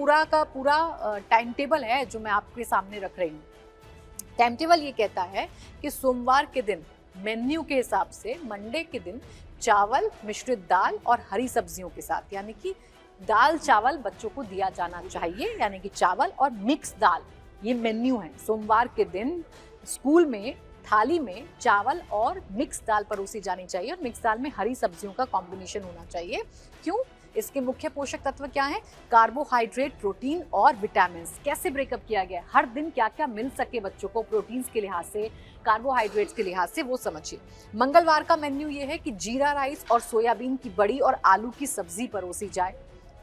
पूरा का पूरा टाइम टेबल है जो मैं आपके सामने रख रही हूँ। टाइम टेबल ये कहता है कि सोमवार के दिन मेन्यू के हिसाब से मंडे के दिन चावल, मिश्रित दाल और हरी सब्जियों के साथ, यानी कि दाल चावल बच्चों को दिया जाना चाहिए, यानी कि चावल और मिक्स दाल, ये मेन्यू है। सोमवार के दिन स्कूल में थाली में चावल और मिक्स दाल परोसी जानी चाहिए और मिक्स दाल में हरी सब्जियों का कॉम्बिनेशन होना चाहिए। क्यों? इसके मुख्य पोषक तत्व क्या हैं? कार्बोहाइड्रेट, प्रोटीन और विटामिन। कैसे ब्रेकअप किया गया है, हर दिन क्या क्या मिल सके बच्चों को प्रोटीन्स के लिहाज से, कार्बोहाइड्रेट्स के लिहाज से, वो समझिए। मंगलवार का मेन्यू ये है कि जीरा राइस और सोयाबीन की बड़ी और आलू की सब्जी परोसी जाए।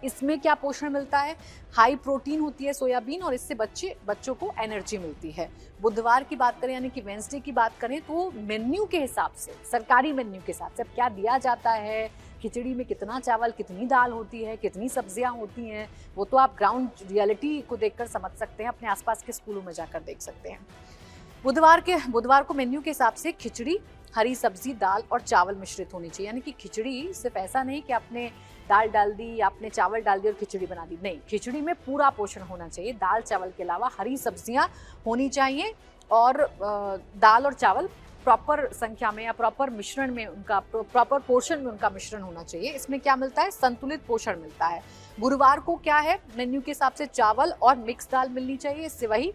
इसमें क्या पोषण मिलता है? हाई प्रोटीन होती है सोयाबीन और इससे बच्चों को एनर्जी मिलती है। बुधवार की बात करें यानी कि वेंसडे की बात करें तो मेन्यू के हिसाब से, सरकारी मेन्यू के हिसाब से अब क्या दिया जाता है, खिचड़ी में कितना चावल, कितनी दाल होती है, कितनी सब्जियां होती हैं, वो तो आप ग्राउंड रियलिटी को देखकर समझ सकते हैं, अपने आसपास के स्कूलों में जाकर देख सकते हैं। बुधवार को मेन्यू के हिसाब से खिचड़ी, हरी सब्जी, दाल और चावल मिश्रित होनी चाहिए। यानी कि खिचड़ी सिर्फ ऐसा नहीं कि आपने दाल डाल दी या आपने चावल डाल दी और खिचड़ी बना दी, नहीं, खिचड़ी में पूरा पोषण होना चाहिए। दाल चावल के अलावा हरी सब्जियां होनी चाहिए और दाल और चावल प्रॉपर संख्या में या प्रॉपर मिश्रण में, उनका प्रॉपर पोर्शन में उनका मिश्रण होना चाहिए। इसमें क्या मिलता है? संतुलित पोषण मिलता है। गुरुवार को क्या है मेन्यू के हिसाब से? चावल और मिक्स दाल मिलनी चाहिए, इससे वही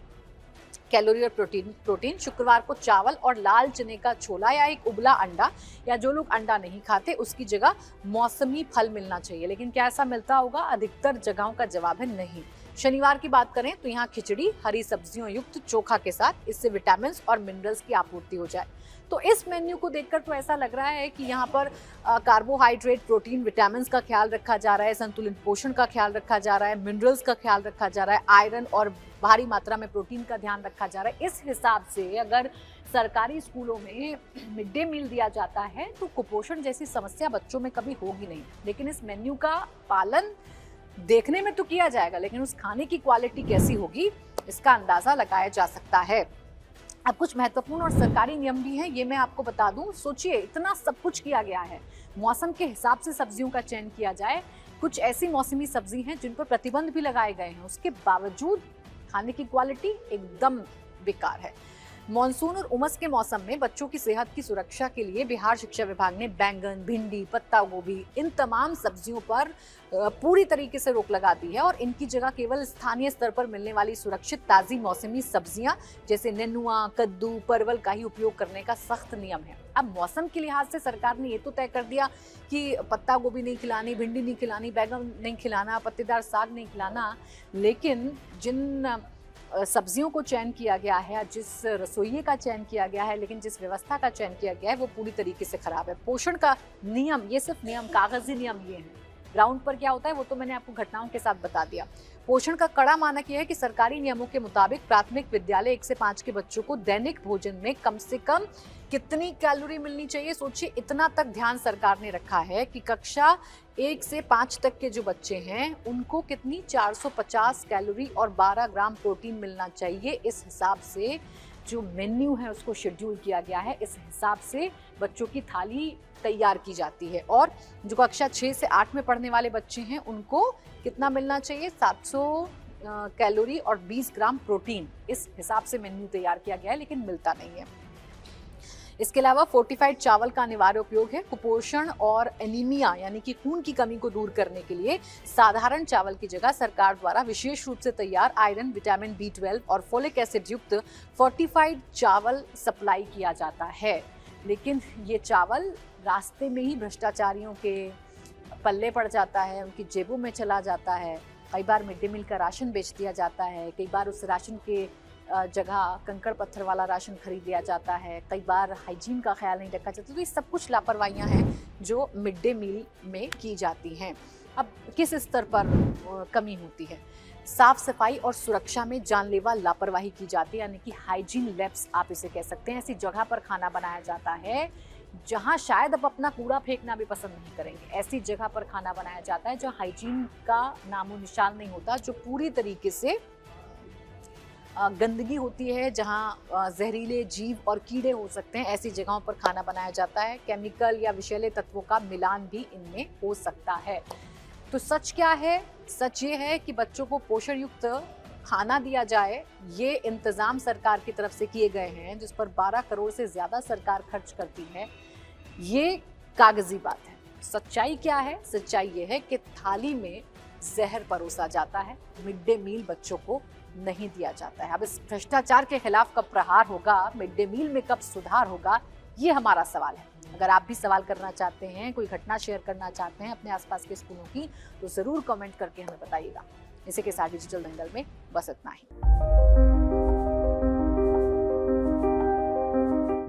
कैलोरी और प्रोटीन। शुक्रवार को चावल और लाल चने का छोला या एक उबला अंडा, या जो लोग अंडा नहीं खाते उसकी जगह मौसमी फल मिलना चाहिए। लेकिन क्या ऐसा मिलता होगा? अधिकतर जगहों का जवाब है नहीं। शनिवार की बात करें तो यहाँ खिचड़ी हरी सब्जियों युक्त चोखा के साथ, इससे विटामिन और मिनरल्स की आपूर्ति हो जाए। तो इस मेन्यू को देखकर तो ऐसा लग रहा है कि यहाँ पर कार्बोहाइड्रेट, प्रोटीन, विटामिन का ख्याल रखा जा रहा है, संतुलित पोषण का ख्याल रखा जा रहा है, मिनरल्स का ख्याल रखा जा रहा है, आयरन और भारी मात्रा में प्रोटीन का ध्यान रखा जा रहा है। इस हिसाब से अगर सरकारी स्कूलों में मिड डे मील दिया जाता है तो कुपोषण जैसी समस्या बच्चों में कभी होगी नहीं। लेकिन इस मेन्यू का पालन देखने में तो किया जाएगा, लेकिन उस खाने की क्वालिटी कैसी होगी इसका अंदाजा लगाया जा सकता है। अब कुछ महत्वपूर्ण और सरकारी नियम भी हैं, ये मैं आपको बता दूं। सोचिए, इतना सब कुछ किया गया है, मौसम के हिसाब से सब्जियों का चयन किया जाए। कुछ ऐसी मौसमी सब्जी हैं जिन पर प्रतिबंध भी लगाए गए हैं, उसके बावजूद खाने की क्वालिटी एकदम बेकार है। मॉनसून और उमस के मौसम में बच्चों की सेहत की सुरक्षा के लिए बिहार शिक्षा विभाग ने बैंगन, भिंडी, पत्ता गोभी, इन तमाम सब्जियों पर पूरी तरीके से रोक लगा दी है और इनकी जगह केवल स्थानीय स्तर पर मिलने वाली सुरक्षित ताजी मौसमी सब्जियां जैसे नेनुआ, कद्दू, परवल का ही उपयोग करने का सख्त नियम है। अब मौसम के लिहाज से सरकार ने ये तो तय कर दिया कि पत्ता गोभी नहीं खिलानी, भिंडी नहीं खिलानी, बैंगन नहीं खिलाना, पत्तेदार साग नहीं खिलाना, लेकिन जिन सब्जियों को चयन किया गया है, जिस रसोइये का चयन किया गया है, लेकिन जिस व्यवस्था का चयन किया गया है वो पूरी तरीके से खराब है। पोषण का नियम, ये सिर्फ नियम, कागजी नियम ये हैं, ग्राउंड पर क्या होता है वो तो मैंने आपको घटनाओं के साथ बता दिया। पोषण का कड़ा मानक यह है कि सरकारी नियमों के मुताबिक प्राथमिक विद्यालय 1 से 5 के बच्चों को दैनिक भोजन में कम से कम कितनी कैलोरी मिलनी चाहिए? सोचिए, इतना तक ध्यान सरकार ने रखा है कि कक्षा 1 से 5 तक के जो बच्चे हैं उनको कितनी 450 कैलोरी और 12 ग्राम प्रोटीन मिलना चाहिए। इस हिसाब से जो मेन्यू है उसको शेड्यूल किया गया है, इस हिसाब से बच्चों की थाली तैयार की जाती है। और जो कक्षा 6 से 8 में पढ़ने वाले बच्चे हैं उनको कितना मिलना चाहिए? 700 कैलोरी और 20 ग्राम प्रोटीन, इस हिसाब से मेन्यू तैयार किया गया है, लेकिन मिलता नहीं है। इसके अलावा फोर्टिफाइड चावल का अनिवार्य उपयोग है। कुपोषण और एनीमिया यानी कि खून की कमी को दूर करने के लिए साधारण चावल की जगह सरकार द्वारा विशेष रूप से तैयार आयरन, विटामिन B12 और फोलिक एसिड युक्त फोर्टिफाइड चावल सप्लाई किया जाता है। लेकिन ये चावल रास्ते में ही भ्रष्टाचारियों के पल्ले पड़ जाता है, उनकी जेबों में चला जाता है। कई बार मिड डे मील का राशन बेच दिया जाता है, कई बार उस राशन के जगह कंकड़ पत्थर वाला राशन खरीद लिया जाता है, कई बार हाइजीन का ख्याल नहीं रखा जाता। तो ये सब कुछ लापरवाहियां हैं जो मिड डे मील में की जाती हैं। अब किस स्तर पर कमी होती है? साफ सफाई और सुरक्षा में जानलेवा लापरवाही की जाती है, यानी कि हाइजीन लैप्स आप इसे कह सकते हैं। ऐसी जगह पर खाना बनाया जाता है जहां शायद आप अपना कूड़ा फेंकना भी पसंद नहीं करेंगे। ऐसी जगह पर खाना बनाया जाता है जहां हाइजीन का नामो निशान नहीं होता, जो पूरी तरीके से गंदगी होती है, जहां जहरीले जीव और कीड़े हो सकते हैं। ऐसी जगहों पर खाना बनाया जाता है। केमिकल या विषैले तत्वों का मिलान भी इनमें हो सकता है। तो सच क्या है? सच ये है कि बच्चों को पोषण युक्त खाना दिया जाए, ये इंतजाम सरकार की तरफ से किए गए हैं, जिस पर 12 करोड़ से ज्यादा सरकार खर्च करती है। ये कागजी बात है। सच्चाई क्या है? सच्चाई ये है कि थाली में जहर परोसा जाता है, मिड डे मील बच्चों को नहीं दिया जाता है। अब इस भ्रष्टाचार के खिलाफ कब प्रहार होगा, मिड डे मील में कब सुधार होगा, ये हमारा सवाल है। अगर आप भी सवाल करना चाहते हैं, कोई घटना शेयर करना चाहते हैं अपने आसपास के स्कूलों की, तो जरूर कमेंट करके हमें बताइएगा। इसी के साथ डिजिटल दंगल में बस इतना ही।